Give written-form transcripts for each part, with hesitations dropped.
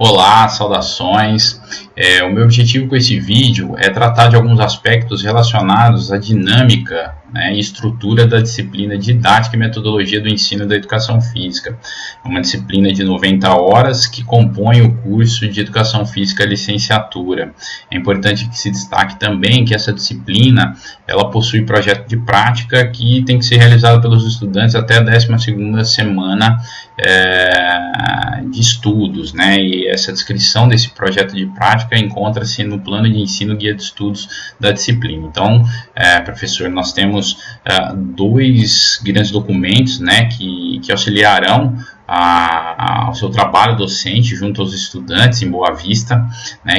Olá, saudações. O meu objetivo com esse vídeo é tratar de alguns aspectos relacionados à dinâmica, e estrutura da disciplina Didática e Metodologia do Ensino da Educação Física. É uma disciplina de 90 horas que compõe o curso de Educação Física Licenciatura. É importante que se destaque também que essa disciplina ela possui projeto de prática que tem que ser realizado pelos estudantes até a 12ª semana de estudos, E essa descrição desse projeto de prática encontra-se no plano de ensino guia de estudos da disciplina. Então, professor, nós temos dois grandes documentos, que auxiliarão ao seu trabalho docente junto aos estudantes em Boa Vista,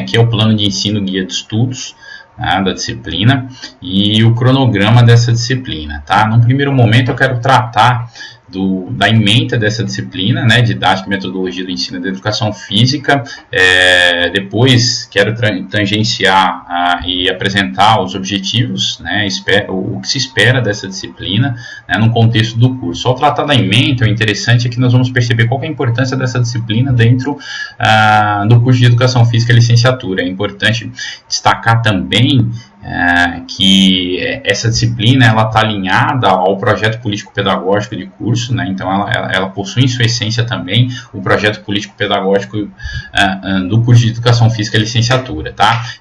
que é o plano de ensino guia de estudos da disciplina e o cronograma dessa disciplina. Num primeiro momento eu quero tratar da ementa dessa disciplina, Didática e Metodologia do Ensino da Educação Física. Depois quero tangenciar e apresentar os objetivos, o que se espera dessa disciplina, no contexto do curso. Ao tratar da ementa, o interessante é que nós vamos perceber qual é a importância dessa disciplina dentro do curso de Educação Física e Licenciatura. É importante destacar também que essa disciplina ela está alinhada ao projeto político-pedagógico de curso, então ela possui em sua essência também o projeto político-pedagógico do curso de Educação Física e Licenciatura.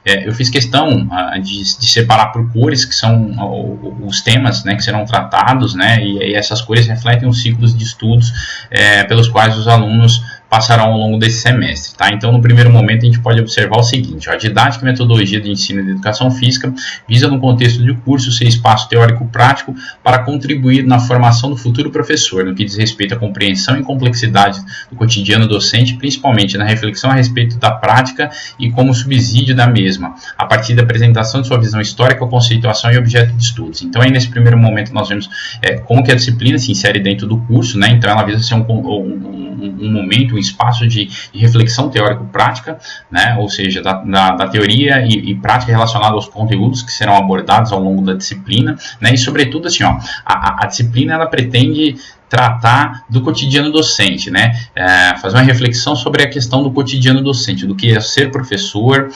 Eu fiz questão de separar por cores, que são os temas que serão tratados, e essas cores refletem os ciclos de estudos pelos quais os alunos passarão ao longo desse semestre. Então, no primeiro momento, a gente pode observar o seguinte: a didática e metodologia de ensino de educação física visa, no contexto do curso, ser espaço teórico-prático para contribuir na formação do futuro professor, no que diz respeito à compreensão e complexidade do cotidiano docente, principalmente na reflexão a respeito da prática e como subsídio da mesma, a partir da apresentação de sua visão histórica, conceituação e objeto de estudos. Então, aí, nesse primeiro momento, nós vemos como que a disciplina se insere dentro do curso, então ela visa ser um momento, um espaço de reflexão teórico-prática, ou seja, da teoria e prática relacionada aos conteúdos que serão abordados ao longo da disciplina, e sobretudo assim, a disciplina ela pretende tratar do cotidiano docente, fazer uma reflexão sobre a questão do cotidiano docente, do que é ser professor,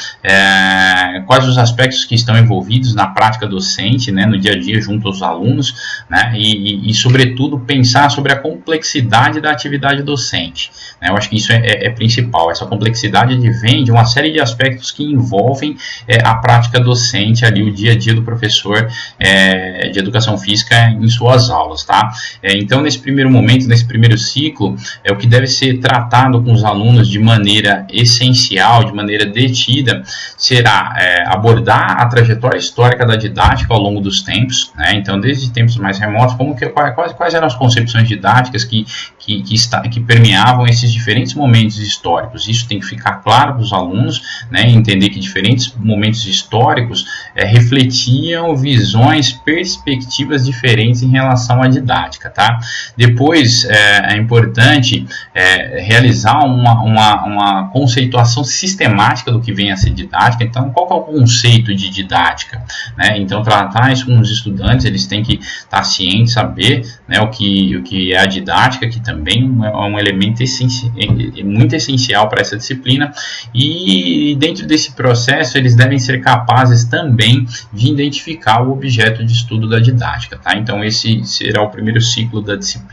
quais os aspectos que estão envolvidos na prática docente, no dia a dia junto aos alunos, e sobretudo pensar sobre a complexidade da atividade docente. Eu acho que isso é principal. Essa complexidade vem de uma série de aspectos que envolvem a prática docente, ali, o dia a dia do professor de educação física em suas aulas. Então, nesse primeiro momento, nesse primeiro ciclo, o que deve ser tratado com os alunos de maneira essencial, de maneira detida, será abordar a trajetória histórica da didática ao longo dos tempos, então desde tempos mais remotos, quais eram as concepções didáticas que permeavam esses diferentes momentos históricos. Isso tem que ficar claro para os alunos, entender que diferentes momentos históricos refletiam visões, perspectivas diferentes em relação à didática. Depois, é importante realizar uma conceituação sistemática do que vem a ser didática. Então, qual que é o conceito de didática? Então, tratar isso com os estudantes, eles têm que estar cientes, saber o que é a didática, que também é um elemento muito essencial para essa disciplina. E dentro desse processo, eles devem ser capazes também de identificar o objeto de estudo da didática. Então, esse será o primeiro ciclo da disciplina.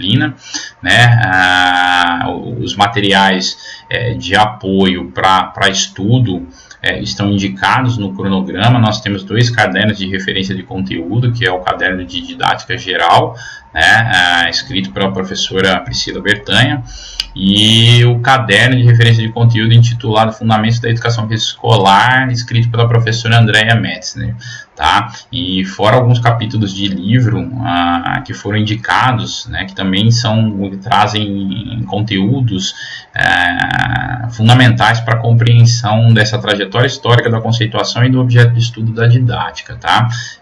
Os materiais de apoio para estudo estão indicados no cronograma. Nós temos 2 cadernos de referência de conteúdo, que é o caderno de didática geral, escrito pela professora Priscila Bertanha, e o caderno de referência de conteúdo intitulado Fundamentos da Educação Física Escolar, escrito pela professora Andréa Metzner. E fora alguns capítulos de livro que foram indicados, que também trazem conteúdos fundamentais para a compreensão dessa trajetória histórica da conceituação e do objeto de estudo da didática.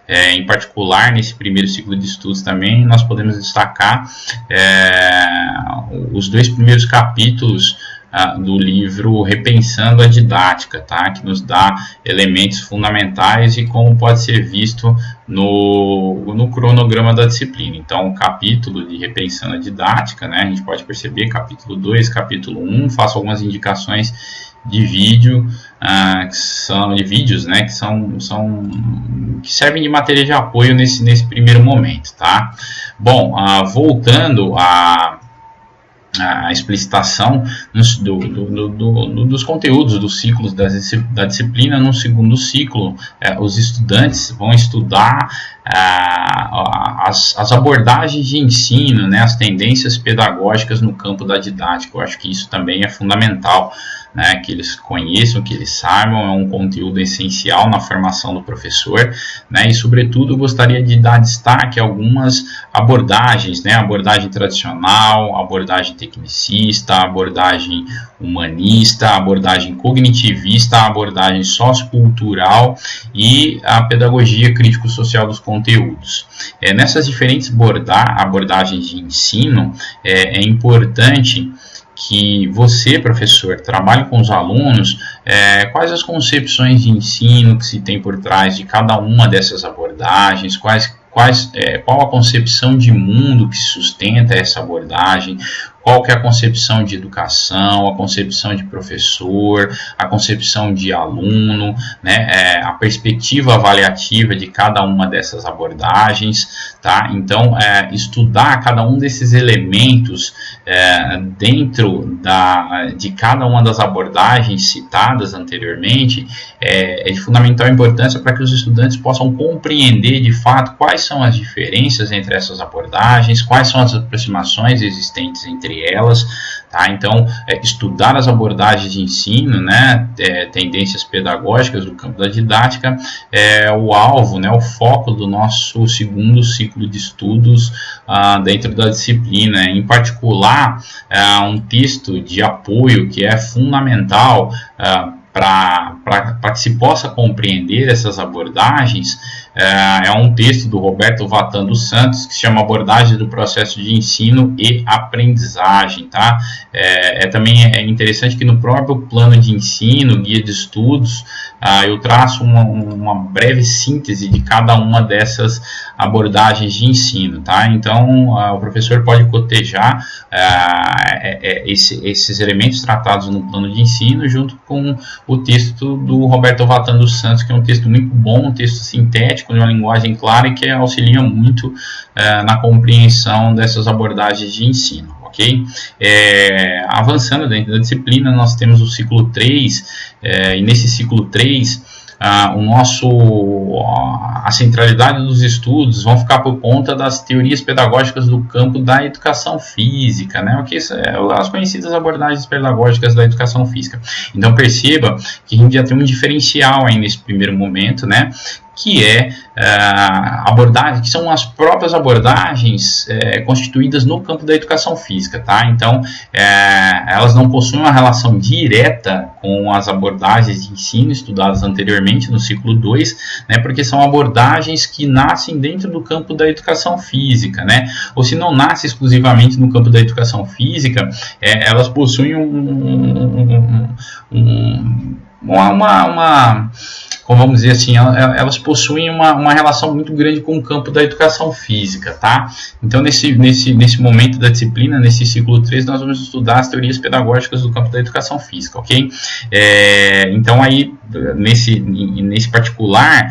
Em particular, nesse primeiro ciclo de estudos também, nós podemos destacar os 2 primeiros capítulos do livro Repensando a Didática, que nos dá elementos fundamentais e como pode ser visto no cronograma da disciplina. Então, o capítulo de Repensando a Didática, a gente pode perceber, capítulo 2, capítulo 1, faço algumas indicações de vídeo, que são de vídeos, né, que servem de matéria de apoio nesse primeiro momento, tá? Bom, voltando a explicitação dos conteúdos dos ciclos da disciplina. No segundo ciclo, os estudantes vão estudar as abordagens de ensino, né, as tendências pedagógicas no campo da didática. Eu acho que isso também é fundamental, né, que eles conheçam, que eles saibam, é um conteúdo essencial na formação do professor, né, e sobretudo gostaria de dar destaque a algumas abordagens, né, abordagem tradicional, abordagem tecnicista, abordagem humanista, abordagem cognitivista, abordagem sociocultural e a pedagogia crítico-social dos conteúdos. Nessas diferentes abordagens de ensino, é importante que você, professor, trabalhe com os alunos quais as concepções de ensino que se tem por trás de cada uma dessas abordagens, qual a concepção de mundo que sustenta essa abordagem, qual que é a concepção de educação, a concepção de professor, a concepção de aluno, né, a perspectiva avaliativa de cada uma dessas abordagens, tá? Então, estudar cada um desses elementos dentro de cada uma das abordagens citadas anteriormente é de fundamental importância para que os estudantes possam compreender de fato quais são as diferenças entre essas abordagens, quais são as aproximações existentes entre elas, tá? Então, estudar as abordagens de ensino, né, tendências pedagógicas do campo da didática, é o alvo, né, o foco do nosso segundo ciclo de estudos dentro da disciplina. Em particular, um texto de apoio que é fundamental para que se possa compreender essas abordagens, é um texto do Roberto Vatan dos Santos, que se chama Abordagem do Processo de Ensino e Aprendizagem, tá? Também é interessante que no próprio plano de ensino, guia de estudos, eu traço uma breve síntese de cada uma dessas abordagens de ensino, tá? Então, o professor pode cotejar esses elementos tratados no plano de ensino junto com o texto do Roberto Vatan dos Santos, que é um texto muito bom, um texto sintético, de uma linguagem clara e que auxilia muito na compreensão dessas abordagens de ensino, ok? Avançando dentro da disciplina, nós temos o ciclo 3, e nesse ciclo 3, a centralidade dos estudos vão ficar por conta das teorias pedagógicas do campo da educação física, né? As conhecidas abordagens pedagógicas da educação física. Então perceba que a gente já tem um diferencial aí nesse primeiro momento, né? Que que são as próprias abordagens constituídas no campo da educação física, tá? Então, elas não possuem uma relação direta com as abordagens de ensino estudadas anteriormente no ciclo 2, né? Porque são abordagens que nascem dentro do campo da educação física, né? Ou se não nascem exclusivamente no campo da educação física, elas possuem como vamos dizer assim, elas possuem uma relação muito grande com o campo da educação física, tá? Então, nesse momento da disciplina, nesse ciclo 3, nós vamos estudar as teorias pedagógicas do campo da educação física, ok? Então, aí, nesse particular,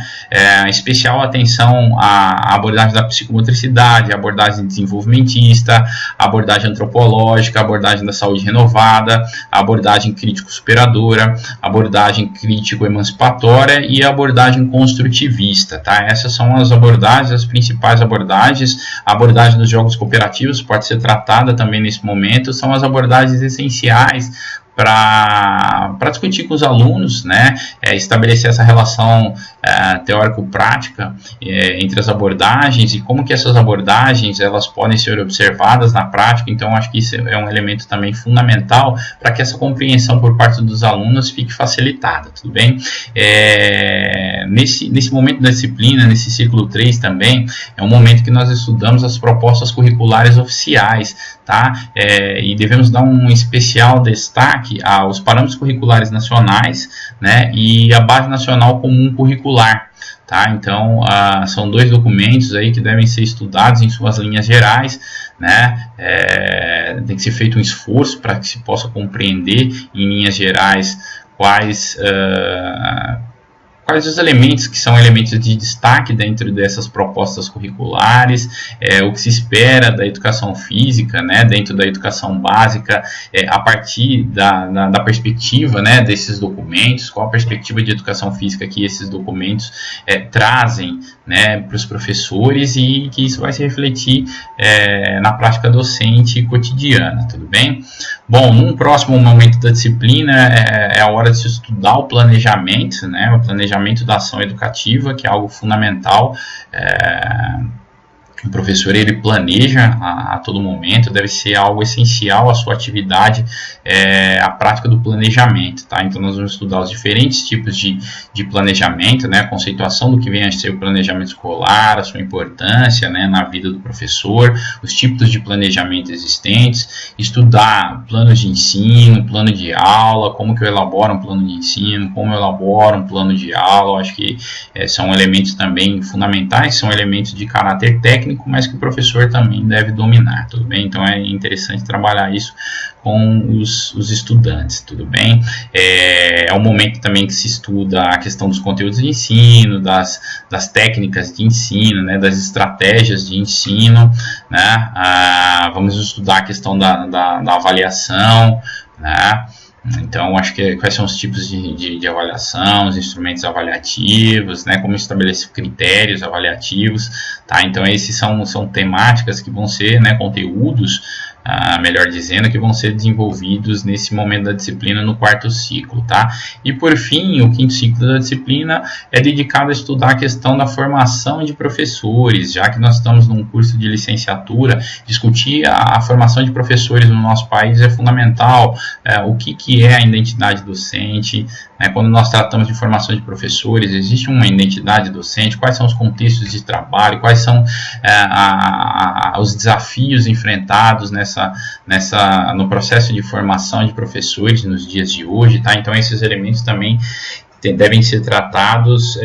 especial atenção à abordagem da psicomotricidade, a abordagem desenvolvimentista, a abordagem antropológica, a abordagem da saúde renovada, a abordagem crítico-superadora, a abordagem crítico-emancipatória e a abordagem construtivista, tá? Essas são as abordagens, as principais abordagens. A abordagem dos jogos cooperativos pode ser tratada também nesse momento, são as abordagens essenciais para discutir com os alunos, né, estabelecer essa relação teórico-prática entre as abordagens e como que essas abordagens elas podem ser observadas na prática. Então, acho que isso é um elemento também fundamental para que essa compreensão por parte dos alunos fique facilitada, tudo bem? Nesse momento da disciplina, nesse ciclo 3 também, é um momento que nós estudamos as propostas curriculares oficiais, tá? E devemos dar um especial destaque aos parâmetros curriculares nacionais, né, e a Base Nacional Comum Curricular, tá? Então, são dois documentos aí que devem ser estudados em suas linhas gerais, né, tem que ser feito um esforço para que se possa compreender, em linhas gerais, quais os elementos que são elementos de destaque dentro dessas propostas curriculares, o que se espera da educação física, né, dentro da educação básica, a partir da perspectiva, né, desses documentos, qual a perspectiva de educação física que esses documentos trazem, né, para os professores, e que isso vai se refletir na prática docente cotidiana, tudo bem? Bom, num próximo momento da disciplina é a hora de se estudar o planejamento, né, o planejamento da ação educativa, que é algo fundamental. O professor, ele planeja a todo momento, deve ser algo essencial à sua atividade, a prática do planejamento, tá? Então nós vamos estudar os diferentes tipos de planejamento, né? A conceituação do que vem a ser o planejamento escolar, a sua importância, né, na vida do professor, os tipos de planejamento existentes, estudar planos de ensino, plano de aula, como que eu elaboro um plano de ensino, como eu elaboro um plano de aula. Acho que são elementos também fundamentais, são elementos de caráter técnico, mas que o professor também deve dominar, tudo bem? Então é interessante trabalhar isso com os estudantes, tudo bem? É um momento também que se estuda a questão dos conteúdos de ensino, das técnicas de ensino, né, das estratégias de ensino, né? Vamos estudar a questão da avaliação, né? Então, acho que quais são os tipos de avaliação, os instrumentos avaliativos, né, como estabelecer critérios avaliativos, tá? Então, esses são temáticas que vão ser, né, conteúdos, melhor dizendo, que vão ser desenvolvidos nesse momento da disciplina no quarto ciclo, tá? E por fim, o quinto ciclo da disciplina é dedicado a estudar a questão da formação de professores, já que nós estamos num curso de licenciatura. Discutir a formação de professores no nosso país é fundamental. O que é a identidade docente? Quando nós tratamos de formação de professores, existe uma identidade docente? Quais são os contextos de trabalho? Quais são os desafios enfrentados no processo de formação de professores nos dias de hoje, tá? Então esses elementos também devem ser tratados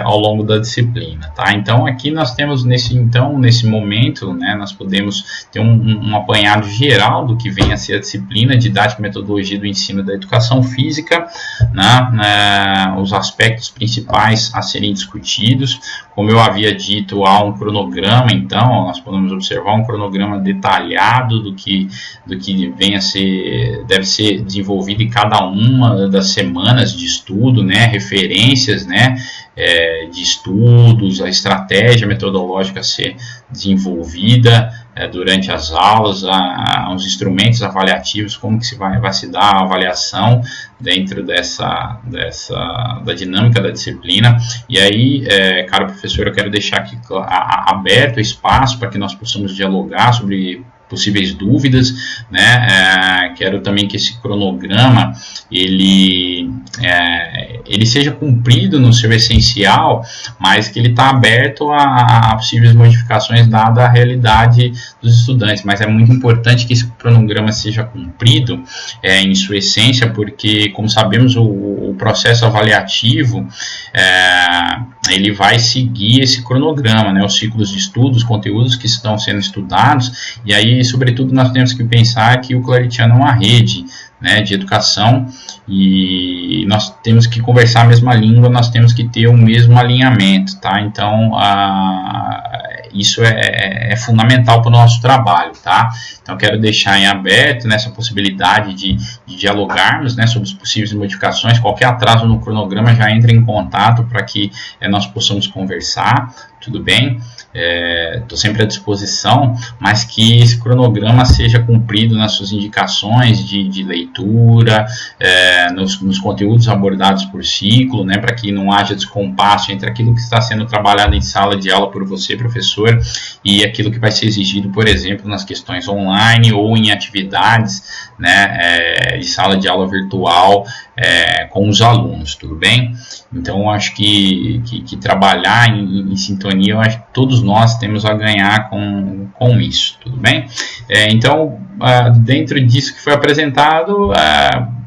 ao longo da disciplina, tá? Então aqui nós temos nesse momento, né, nós podemos ter um apanhado geral do que vem a ser a disciplina didática e metodologia do ensino da educação física, né, os aspectos principais a serem discutidos. Como eu havia dito, há um cronograma, então nós podemos observar um cronograma detalhado do que deve ser desenvolvido em cada uma das semanas de estudo, né, referências, né, de estudos, a estratégia metodológica a ser desenvolvida durante as aulas, os instrumentos avaliativos, como que vai se dar a avaliação dentro da dinâmica da disciplina. E aí, caro professor, eu quero deixar aqui aberto o espaço para que nós possamos dialogar sobre possíveis dúvidas, né? Quero também que esse cronograma ele seja cumprido no seu essencial, mas que ele está aberto a possíveis modificações dada a realidade dos estudantes. Mas é muito importante que esse cronograma seja cumprido em sua essência, porque, como sabemos, o processo avaliativo ele vai seguir esse cronograma, né? Os ciclos de estudo, os conteúdos que estão sendo estudados. E aí, sobretudo, nós temos que pensar que o Claritiano é uma rede, né, de educação, e nós temos que conversar a mesma língua, nós temos que ter o mesmo alinhamento, tá? Então, isso é fundamental para o nosso trabalho, tá? Então, quero deixar em aberto nessa possibilidade de dialogarmos, né, sobre as possíveis modificações. Qualquer atraso no cronograma, já entre em contato para que nós possamos conversar, tudo bem? Estou sempre à disposição, mas que esse cronograma seja cumprido nas suas indicações de leitura, nos conteúdos abordados por ciclo, né, para que não haja descompasso entre aquilo que está sendo trabalhado em sala de aula por você, professor, e aquilo que vai ser exigido, por exemplo, nas questões online ou em atividades, né, de sala de aula virtual com os alunos, tudo bem? Então, acho que trabalhar em sintonia, eu acho que todos nós temos a ganhar com isso, tudo bem? Então, dentro disso que foi apresentado,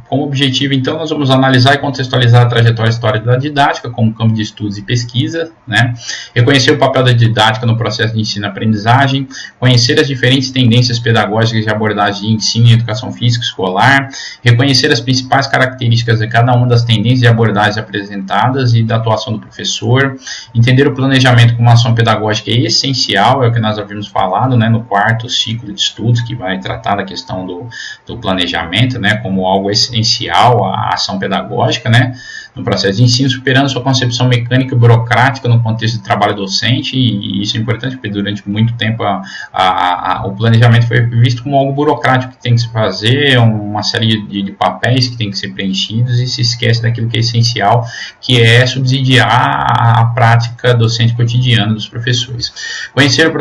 como objetivo, então, nós vamos analisar e contextualizar a trajetória histórica da didática como campo de estudos e pesquisa, né? Reconhecer o papel da didática no processo de ensino-aprendizagem, conhecer as diferentes tendências pedagógicas de abordagem de ensino e educação física escolar, reconhecer as principais características de cada uma das tendências de abordagem apresentadas e da atuação do professor, entender o planejamento como uma ação pedagógica é essencial, é o que nós havíamos falado, né, no quarto ciclo de estudos, que vai tratar da questão do planejamento, né, como algo essencial à ação pedagógica, né, no processo de ensino, superando sua concepção mecânica e burocrática no contexto de trabalho docente, e isso é importante, porque durante muito tempo o planejamento foi visto como algo burocrático que tem que se fazer, uma série de papéis que tem que ser preenchidos, e se esquece daquilo que é essencial, que é subsidiar a prática docente cotidiana dos professores. Conhecer o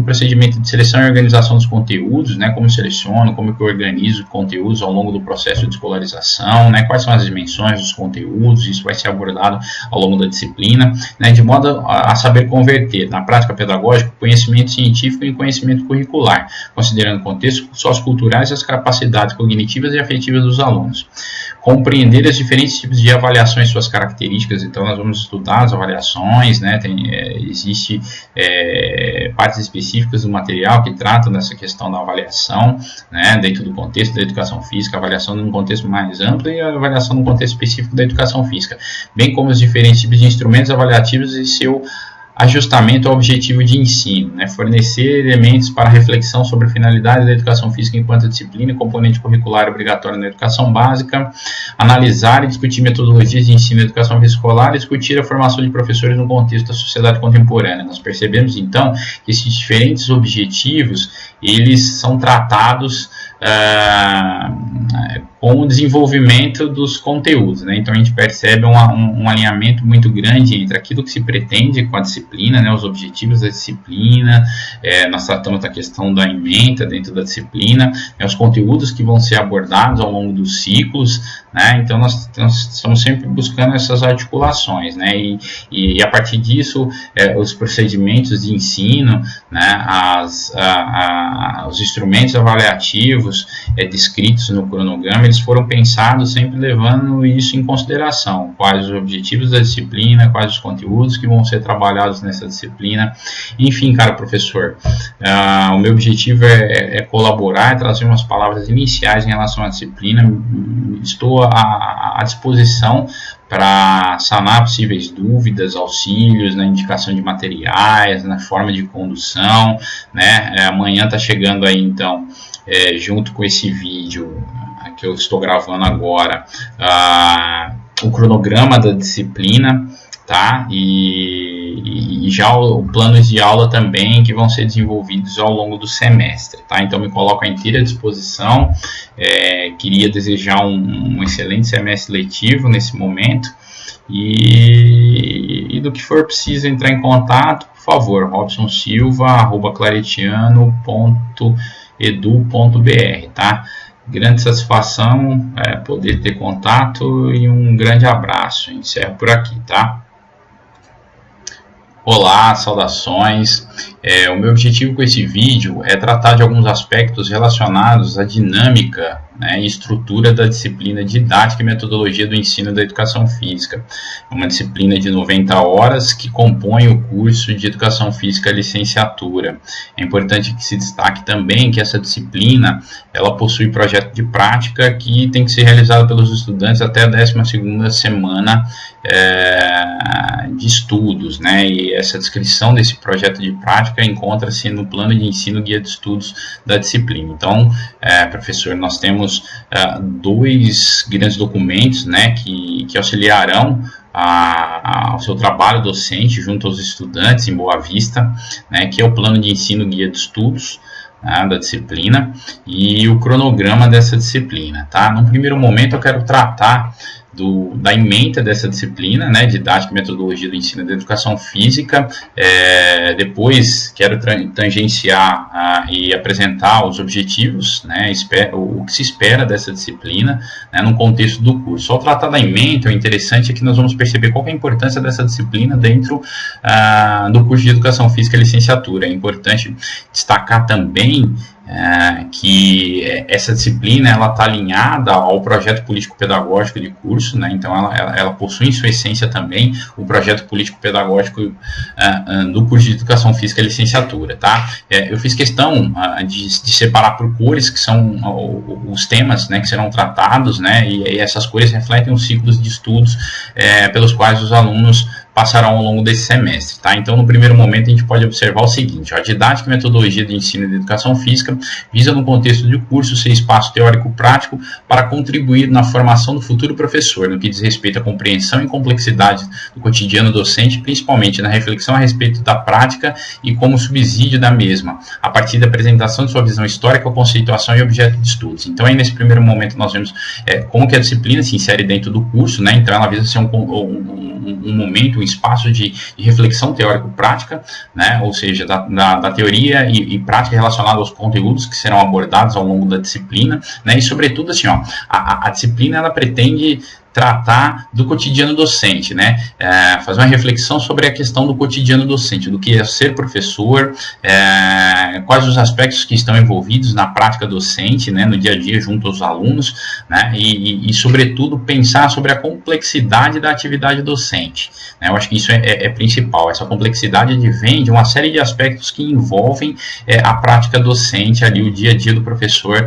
procedimento de seleção e organização dos conteúdos, né, como seleciono, como que eu organizo conteúdos ao longo do processo de escolarização, né, quais são as dimensões dos conteúdos, isso vai ser abordado ao longo da disciplina, né, de modo a saber converter na prática pedagógica conhecimento científico em conhecimento curricular, considerando o contexto socioculturais e as capacidades cognitivas e afetivas dos alunos. Compreender os diferentes tipos de avaliações e suas características, então nós vamos estudar as avaliações, né, existe partes específicas do material que tratam dessa questão da avaliação, né, dentro do contexto da educação física, a avaliação num contexto mais amplo e a avaliação num contexto específico da educação física, bem como os diferentes tipos de instrumentos avaliativos e seu ajustamento ao objetivo de ensino, né? Fornecer elementos para reflexão sobre a finalidade da educação física enquanto disciplina e componente curricular obrigatório na educação básica, analisar e discutir metodologias de ensino e educação física escolar e discutir a formação de professores no contexto da sociedade contemporânea. Nós percebemos, então, que esses diferentes objetivos, eles são tratados com o desenvolvimento dos conteúdos, né? Então a gente percebe um alinhamento muito grande entre aquilo que se pretende com a disciplina, né? Os objetivos da disciplina, nós tratamos da questão da ementa dentro da disciplina, né? Os conteúdos que vão ser abordados ao longo dos ciclos, né? Então nós estamos sempre buscando essas articulações, né? E a partir disso, os procedimentos de ensino, né? Os instrumentos avaliativos descritos no cronograma, eles foram pensados sempre levando isso em consideração, quais os objetivos da disciplina, quais os conteúdos que vão ser trabalhados nessa disciplina, enfim, cara professor, o meu objetivo é colaborar, trazer umas palavras iniciais em relação à disciplina, estou à disposição para sanar possíveis dúvidas, auxílios na indicação de materiais, na forma de condução, né? Amanhã está chegando aí, então, junto com esse vídeo que eu estou gravando agora, o cronograma da disciplina, tá? E já o planos de aula também que vão ser desenvolvidos ao longo do semestre, tá? Então me coloco à inteira disposição, queria desejar um excelente semestre letivo nesse momento, e do que for preciso entrar em contato, por favor, robsonsilva@claretiano.edu.br, tá? Grande satisfação poder ter contato e um grande abraço. Encerro por aqui, tá? Olá, saudações. O meu objetivo com esse vídeo é tratar de alguns aspectos relacionados à dinâmica, né, e estrutura da disciplina didática e metodologia do ensino da educação física. É uma disciplina de 90 horas que compõe o curso de educação física licenciatura. É importante que se destaque também que essa disciplina ela possui projeto de prática que tem que ser realizado pelos estudantes até a 12ª semana de estudos, né? E essa descrição desse projeto de prática encontra-se no plano de ensino guia de estudos da disciplina. Então, professor, nós temos dois grandes documentos, né, que auxiliarão ao seu trabalho docente junto aos estudantes em Boa Vista, né, que é o plano de ensino guia de estudos, né, da disciplina e o cronograma dessa disciplina, tá? Num primeiro momento eu quero tratar da ementa dessa disciplina, né, didática e metodologia do ensino da educação física. Depois quero tangenciar e apresentar os objetivos, né, o que se espera dessa disciplina, né, no contexto do curso. Ao tratar da ementa, o interessante é que nós vamos perceber qual é a importância dessa disciplina dentro do curso de educação física e licenciatura. É importante destacar também que essa disciplina ela está alinhada ao projeto político-pedagógico de curso, né? Então ela possui em sua essência também o projeto político-pedagógico do curso de Educação Física e Licenciatura, tá? Eu fiz questão de separar por cores, que são os temas, né, que serão tratados, né? E essas cores refletem os ciclos de estudos pelos quais os alunos passarão ao longo desse semestre, tá? Então, no primeiro momento, a gente pode observar o seguinte: a didática e metodologia de ensino de educação física visa, no contexto do curso, ser espaço teórico-prático para contribuir na formação do futuro professor, no que diz respeito à compreensão e complexidade do cotidiano docente, principalmente na reflexão a respeito da prática e como subsídio da mesma, a partir da apresentação de sua visão histórica, conceituação e objeto de estudos. Então, aí, nesse primeiro momento, nós vemos como que a disciplina se insere dentro do curso, né? Então, ela visa ser um momento, um espaço de reflexão teórico-prática, né? Ou seja, da teoria e prática relacionada aos conteúdos que serão abordados ao longo da disciplina, né? E, sobretudo, assim, ó, a disciplina ela pretende tratar do cotidiano docente, né? Fazer uma reflexão sobre a questão do cotidiano docente, do que é ser professor, quais os aspectos que estão envolvidos na prática docente, né, no dia a dia junto aos alunos, né? E sobretudo, pensar sobre a complexidade da atividade docente, né? Eu acho que isso é principal. Essa complexidade vem de uma série de aspectos que envolvem a prática docente, ali, o dia a dia do professor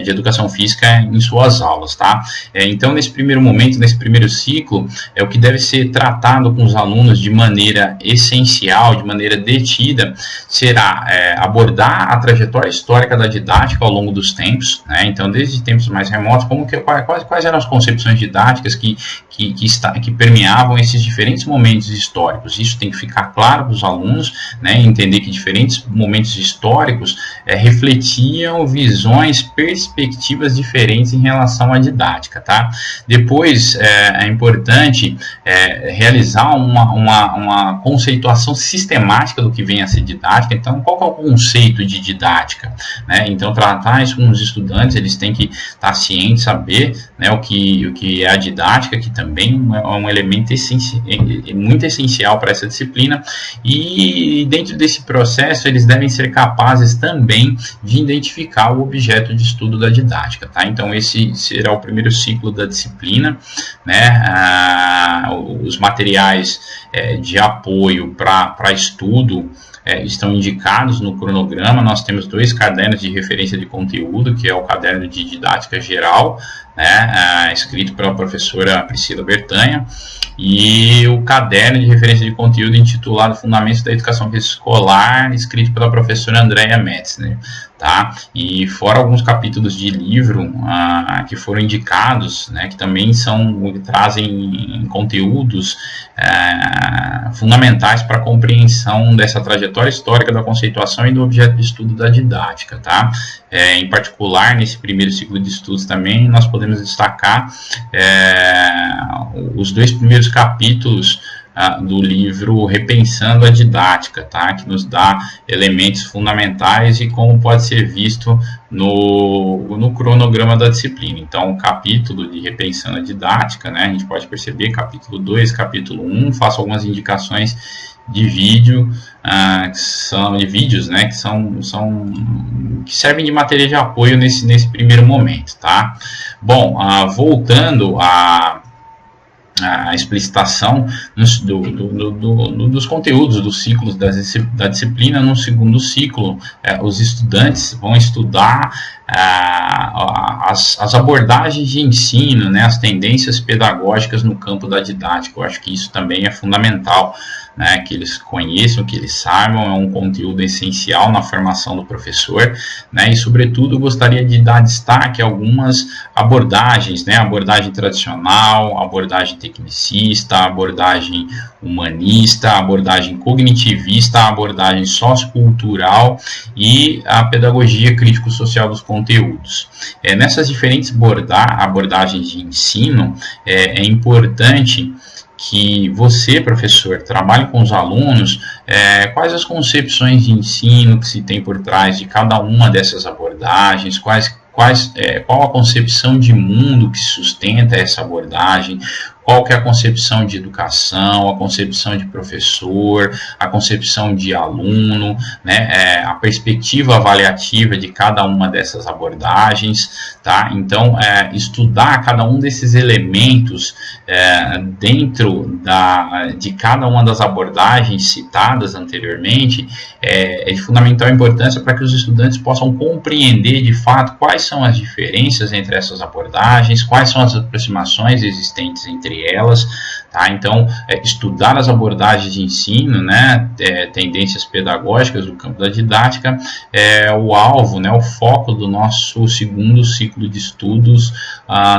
de educação física em suas aulas, tá? Então, nesse primeiro momento, nesse primeiro ciclo, o que deve ser tratado com os alunos de maneira essencial, de maneira detida, será abordar a trajetória histórica da didática ao longo dos tempos, né? Então, desde tempos mais remotos, quais eram as concepções didáticas que permeavam esses diferentes momentos históricos. Isso tem que ficar claro para os alunos, né? Entender que diferentes momentos históricos refletiam visões, perspectivas diferentes em relação à didática, tá? Depois, é importante realizar uma conceituação sistemática do que vem a ser didática. Então, qual que é o conceito de didática, né? Então, tratar isso com os estudantes, eles têm que estar cientes, saber, né, o que é a didática, que também é um elemento muito essencial para essa disciplina. E dentro desse processo, eles devem ser capazes também de identificar o objeto de estudo da didática, tá? Então, esse será o primeiro ciclo da disciplina, né? Os materiais de apoio para estudo estão indicados no cronograma. Nós temos 2 cadernos de referência de conteúdo, que é o caderno de didática geral, né, escrito pela professora Priscila Bertanha, e o caderno de referência de conteúdo intitulado Fundamentos da Educação Física Escolar, escrito pela professora Andrea Metzner, tá? E fora alguns capítulos de livro que foram indicados, né, que também trazem conteúdos fundamentais para a compreensão dessa trajetória histórica da conceituação e do objeto de estudo da didática, tá? Em particular, nesse primeiro ciclo de estudos também, nós podemos destacar os 2 primeiros capítulos do livro Repensando a Didática, tá? Que nos dá elementos fundamentais e como pode ser visto no cronograma da disciplina. Então, o capítulo de Repensando a Didática, né, a gente pode perceber, capítulo 2, capítulo 1, faço algumas indicações de vídeo, né, que servem de matéria de apoio nesse primeiro momento, tá? Bom, voltando a explicitação dos conteúdos dos ciclos da disciplina. No segundo ciclo, os estudantes vão estudar as abordagens de ensino, né, as tendências pedagógicas no campo da didática. Eu acho que isso também é fundamental, né, que eles conheçam, que eles saibam. É um conteúdo essencial na formação do professor, né, e sobretudo eu gostaria de dar destaque a algumas abordagens, né, abordagem tradicional, abordagem tecnicista, abordagem humanista, abordagem cognitivista, abordagem sociocultural e a pedagogia crítico-social dos conteúdos. Nessas diferentes abordagens de ensino, é importante que você, professor, trabalhe com os alunos quais as concepções de ensino que se tem por trás de cada uma dessas abordagens, qual a concepção de mundo que sustenta essa abordagem, qual que é a concepção de educação, a concepção de professor, a concepção de aluno, né, a perspectiva avaliativa de cada uma dessas abordagens, tá? Então, estudar cada um desses elementos dentro de cada uma das abordagens citadas anteriormente é de fundamental importância para que os estudantes possam compreender de fato quais são as diferenças entre essas abordagens, quais são as aproximações existentes entre elas, tá? Então, estudar as abordagens de ensino, né, tendências pedagógicas do campo da didática, é o alvo, né, o foco do nosso segundo ciclo de estudos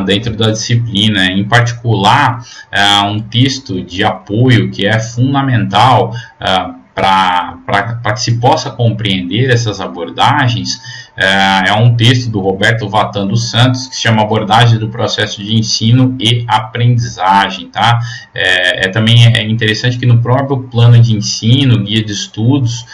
dentro da disciplina. Em particular, um texto de apoio que é fundamental para que se possa compreender essas abordagens, é um texto do Roberto Vatan dos Santos, que se chama Abordagem do Processo de Ensino e Aprendizagem, tá? Também é interessante que no próprio plano de ensino, guia de estudos,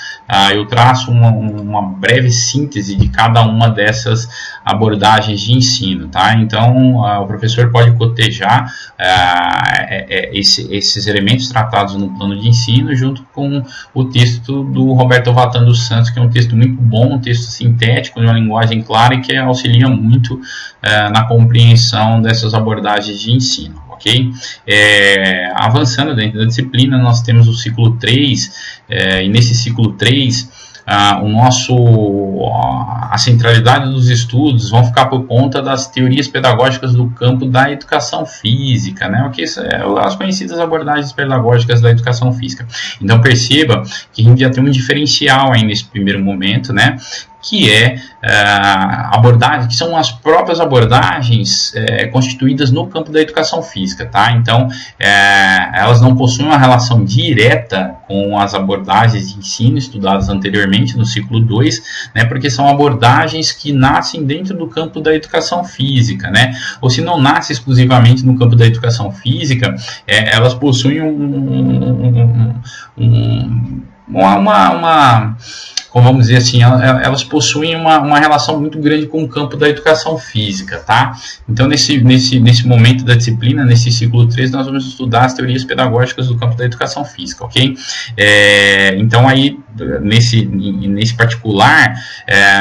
eu traço uma breve síntese de cada uma dessas abordagens de ensino, tá? Então, o professor pode cotejar esses elementos tratados no plano de ensino junto com o texto do Roberto Vatan dos Santos, que é um texto muito bom, um texto sintético, de uma linguagem clara e que auxilia muito na compreensão dessas abordagens de ensino, ok? Avançando dentro da disciplina, nós temos o ciclo 3, e nesse ciclo 3, a centralidade dos estudos vão ficar por conta das teorias pedagógicas do campo da educação física, né? As conhecidas abordagens pedagógicas da educação física. Então perceba que a gente já tem um diferencial aí nesse primeiro momento, né? Que que são as próprias abordagens constituídas no campo da educação física, tá? Então, elas não possuem uma relação direta com as abordagens de ensino estudadas anteriormente no ciclo 2, né? Porque são abordagens que nascem dentro do campo da educação física, né? Ou se não nascem exclusivamente no campo da educação física, elas possuem como vamos dizer assim, elas possuem uma relação muito grande com o campo da educação física, tá? Então, nesse momento da disciplina, nesse ciclo 3, nós vamos estudar as teorias pedagógicas do campo da educação física, ok? Então, aí, nesse particular,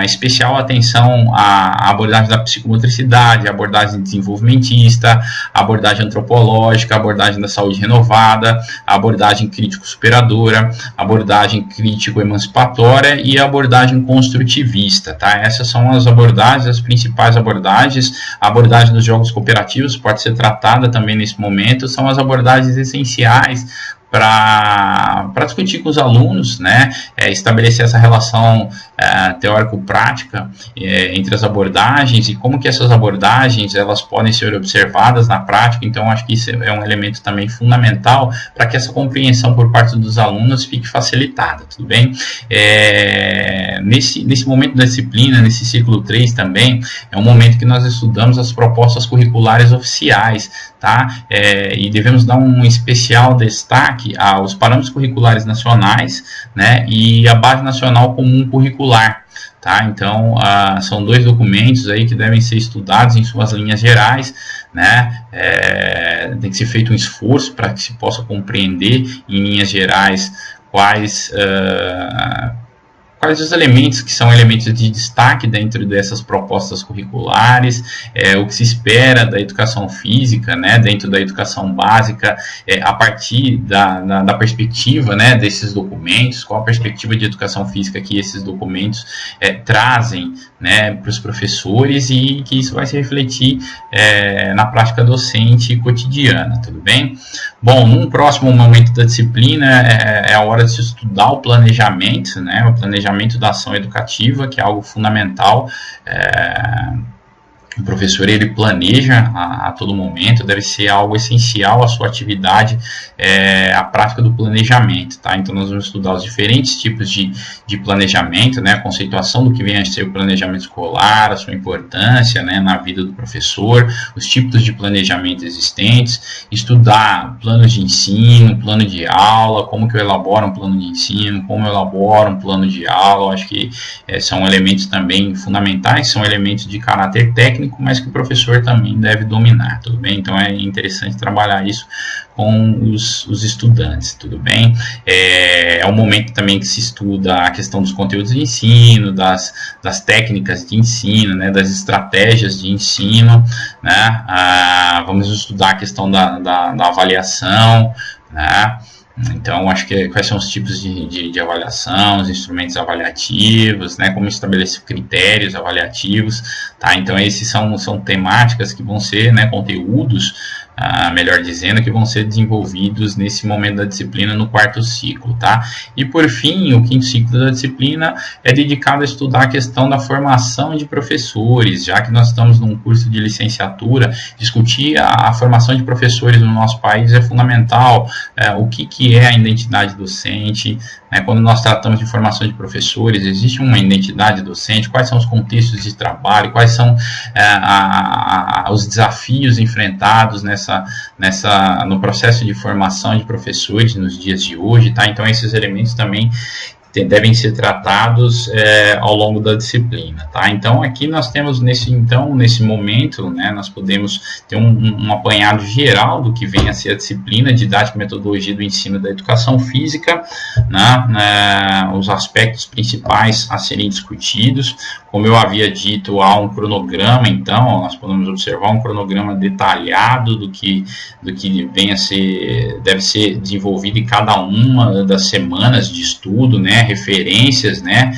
especial atenção à abordagem da psicomotricidade, a abordagem desenvolvimentista, a abordagem antropológica, a abordagem da saúde renovada, a abordagem crítico-superadora, a abordagem crítico-emancipatória e a abordagem construtivista, tá? Essas são as abordagens, as principais abordagens. A abordagem dos jogos cooperativos pode ser tratada também nesse momento, são as abordagens essenciais para discutir com os alunos, né, estabelecer essa relação teórico-prática entre as abordagens e como que essas abordagens elas podem ser observadas na prática. Então, acho que isso é um elemento também fundamental para que essa compreensão por parte dos alunos fique facilitada, tudo bem? Nesse momento da disciplina, nesse ciclo 3 também, é um momento que nós estudamos as propostas curriculares oficiais, tá? E devemos dar um especial destaque aos parâmetros curriculares nacionais, né, e a Base Nacional Comum Curricular, tá? Então, são dois documentos aí que devem ser estudados em suas linhas gerais, né? Tem que ser feito um esforço para que se possa compreender em linhas gerais quais os elementos que são elementos de destaque dentro dessas propostas curriculares, o que se espera da educação física, né, dentro da educação básica, a partir da perspectiva, né, desses documentos, qual a perspectiva de educação física que esses documentos trazem, né, para os professores e que isso vai se refletir na prática docente cotidiana, tudo bem? Bom, num próximo momento da disciplina é a hora de se estudar o planejamento, né, o planejamento da ação educativa, que é algo fundamental. O professor ele planeja a todo momento, deve ser algo essencial à sua atividade, a prática do planejamento, tá? Então nós vamos estudar os diferentes tipos de planejamento, né? A conceituação do que vem a ser o planejamento escolar, a sua importância, né, na vida do professor, os tipos de planejamento existentes, estudar planos de ensino, plano de aula, como que eu elaboro um plano de ensino, como eu elaboro um plano de aula. Eu acho que são elementos também fundamentais, são elementos de caráter técnico técnico, mas que o professor também deve dominar, tudo bem? Então é interessante trabalhar isso com os estudantes, tudo bem? É um momento também que se estuda a questão dos conteúdos de ensino, das técnicas de ensino, né, das estratégias de ensino, né? Vamos estudar a questão da avaliação, né? Então, acho que quais são os tipos de avaliação, os instrumentos avaliativos, né, como estabelecer critérios avaliativos, tá? Então, esses são temáticas que vão ser, né, conteúdos, melhor dizendo, que vão ser desenvolvidos nesse momento da disciplina no quarto ciclo, tá? E por fim, o quinto ciclo da disciplina é dedicado a estudar a questão da formação de professores, já que nós estamos num curso de licenciatura, discutir a formação de professores no nosso país é fundamental, o que é a identidade docente, né? Quando nós tratamos de formação de professores, existe uma identidade docente, quais são os contextos de trabalho, quais são os desafios enfrentados no processo de formação de professores nos dias de hoje, tá? Então esses elementos também devem ser tratados ao longo da disciplina, tá? Então aqui nós temos nesse momento, né, nós podemos ter um apanhado geral do que vem a ser a disciplina didática e metodologia do ensino da educação física, né, os aspectos principais a serem discutidos. Como eu havia dito, há um cronograma, então nós podemos observar um cronograma detalhado do que deve ser desenvolvido em cada uma das semanas de estudo, né, referências, né,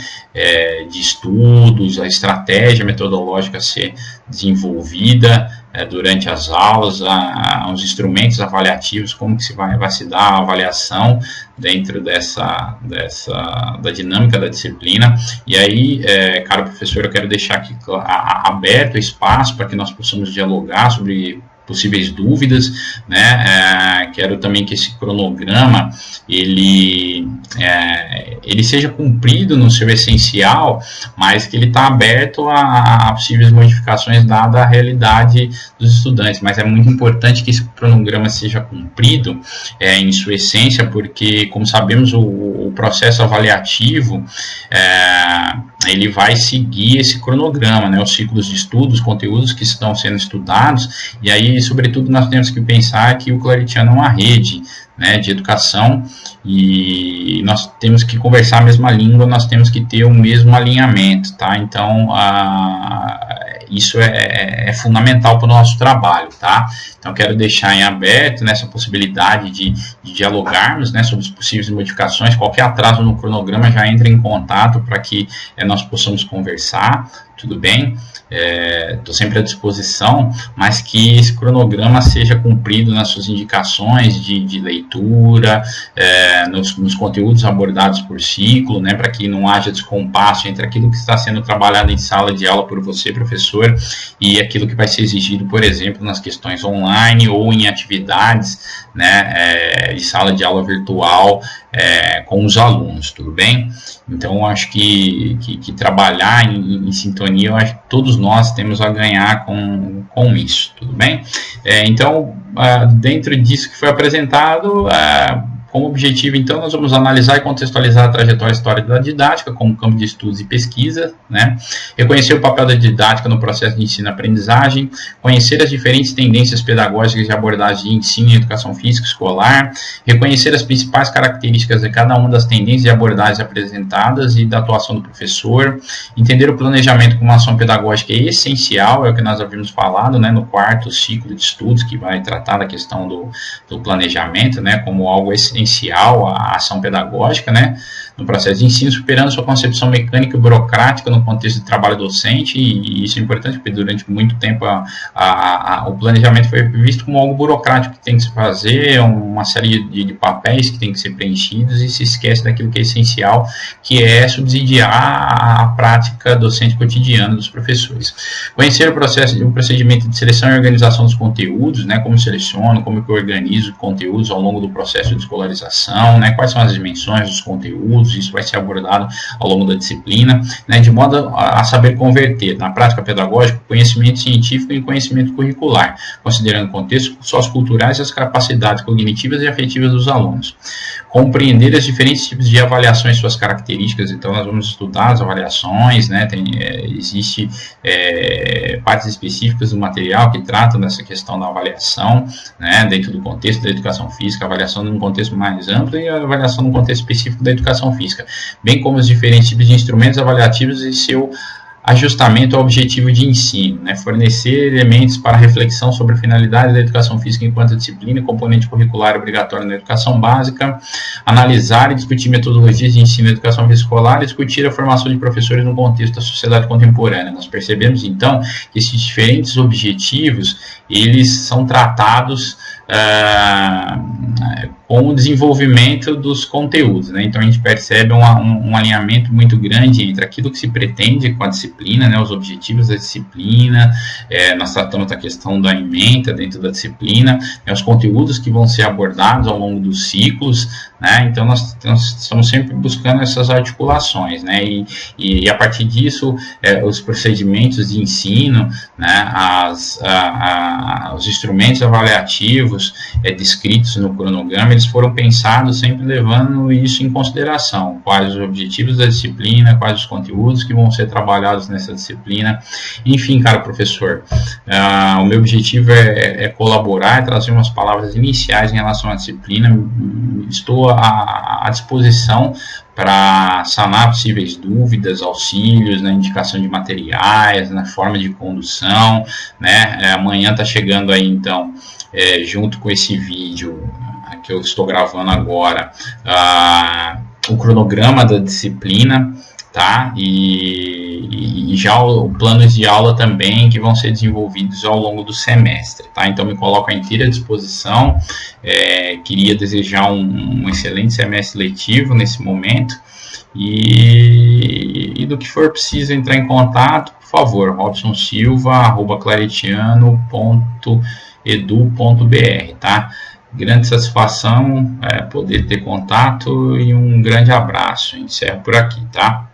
de estudos, a estratégia metodológica a ser desenvolvida durante as aulas, os instrumentos avaliativos, como que vai se dar a avaliação dentro da dinâmica da disciplina. E aí, caro professor, eu quero deixar aqui aberto o espaço para que nós possamos dialogar sobre possíveis dúvidas, né? Quero também que esse cronograma ele seja cumprido no seu essencial, mas que ele está aberto a possíveis modificações dada a realidade dos estudantes. Mas é muito importante que esse cronograma seja cumprido em sua essência, porque, como sabemos, o processo avaliativo ele vai seguir esse cronograma, né? Os ciclos de estudo, os conteúdos que estão sendo estudados, e aí, sobretudo, nós temos que pensar que o Claritiano é uma rede, né, de educação, e nós temos que conversar a mesma língua, nós temos que ter o mesmo alinhamento, tá? Então, isso é fundamental para o nosso trabalho, tá? Então, quero deixar em aberto nessa possibilidade de dialogarmos, né, sobre as possíveis modificações. Qualquer atraso no cronograma, já entre em contato para que nós possamos conversar, tudo bem? Estou sempre à disposição, mas que esse cronograma seja cumprido nas suas indicações de leitura, nos conteúdos abordados por ciclo, né, para que não haja descompasso entre aquilo que está sendo trabalhado em sala de aula por você, professor, e aquilo que vai ser exigido, por exemplo, nas questões online ou em atividades, né, de sala de aula virtual com os alunos, tudo bem? Então, acho que trabalhar em sintonia, eu acho que todos nós temos a ganhar com isso, tudo bem? Então, dentro disso que foi apresentado, como objetivo, então, nós vamos analisar e contextualizar a trajetória histórica da didática como campo de estudos e pesquisa, né? Reconhecer o papel da didática no processo de ensino-aprendizagem, conhecer as diferentes tendências pedagógicas de abordagem de ensino e educação física escolar, reconhecer as principais características de cada uma das tendências e abordagens apresentadas e da atuação do professor, entender o planejamento como uma ação pedagógica essencial, é o que nós havíamos falado, né, no quarto ciclo de estudos, que vai tratar da questão do planejamento, né, como algo essencial a ação pedagógica, né, no processo de ensino, superando sua concepção mecânica e burocrática no contexto de trabalho docente, e isso é importante, porque durante muito tempo o planejamento foi visto como algo burocrático que tem que se fazer, uma série de papéis que tem que ser preenchidos, e se esquece daquilo que é essencial, que é subsidiar a prática docente cotidiana dos professores. Conhecer o procedimento de seleção e organização dos conteúdos, né, como seleciono, como que eu organizo conteúdos ao longo do processo de escolarização, né, quais são as dimensões dos conteúdos, conteúdos, isso vai ser abordado ao longo da disciplina, né, de modo a saber converter na prática pedagógica conhecimento científico em conhecimento curricular, considerando contextos socioculturais e as capacidades cognitivas e afetivas dos alunos. Compreender os diferentes tipos de avaliações e suas características, então nós vamos estudar as avaliações, né, existe partes específicas do material que tratam dessa questão da avaliação, né, dentro do contexto da educação física, a avaliação num contexto mais amplo e a avaliação num contexto específico da educação física, bem como os diferentes tipos de instrumentos avaliativos e seu ajustamento ao objetivo de ensino, né? Fornecer elementos para reflexão sobre a finalidade da educação física enquanto disciplina e componente curricular obrigatório na educação básica, analisar e discutir metodologias de ensino e educação física escolar e discutir a formação de professores no contexto da sociedade contemporânea. Nós percebemos, então, que esses diferentes objetivos, eles são tratados com o desenvolvimento dos conteúdos, né? Então a gente percebe um alinhamento muito grande entre aquilo que se pretende com a disciplina, né? Os objetivos da disciplina, nós tratamos da questão da ementa dentro da disciplina, né? Os conteúdos que vão ser abordados ao longo dos ciclos, né? Então nós estamos sempre buscando essas articulações, né? E a partir disso, os procedimentos de ensino, né? Os instrumentos avaliativos descritos no cronograma, eles foram pensados sempre levando isso em consideração, quais os objetivos da disciplina, quais os conteúdos que vão ser trabalhados nessa disciplina. Enfim, cara professor, o meu objetivo é colaborar, trazer umas palavras iniciais em relação à disciplina. Estou à disposição para sanar possíveis dúvidas, auxílios, na indicação de materiais, na forma de condução, né? Amanhã está chegando aí, então, junto com esse vídeo que eu estou gravando agora, o cronograma da disciplina, tá? E já o plano de aula também, que vão ser desenvolvidos ao longo do semestre, tá? Então me coloco à inteira disposição, queria desejar um excelente semestre letivo nesse momento, e do que for preciso entrar em contato, por favor, robsonsilva@claretiano.edu.br, tá? Grande satisfação poder ter contato e um grande abraço. Encerro por aqui, tá?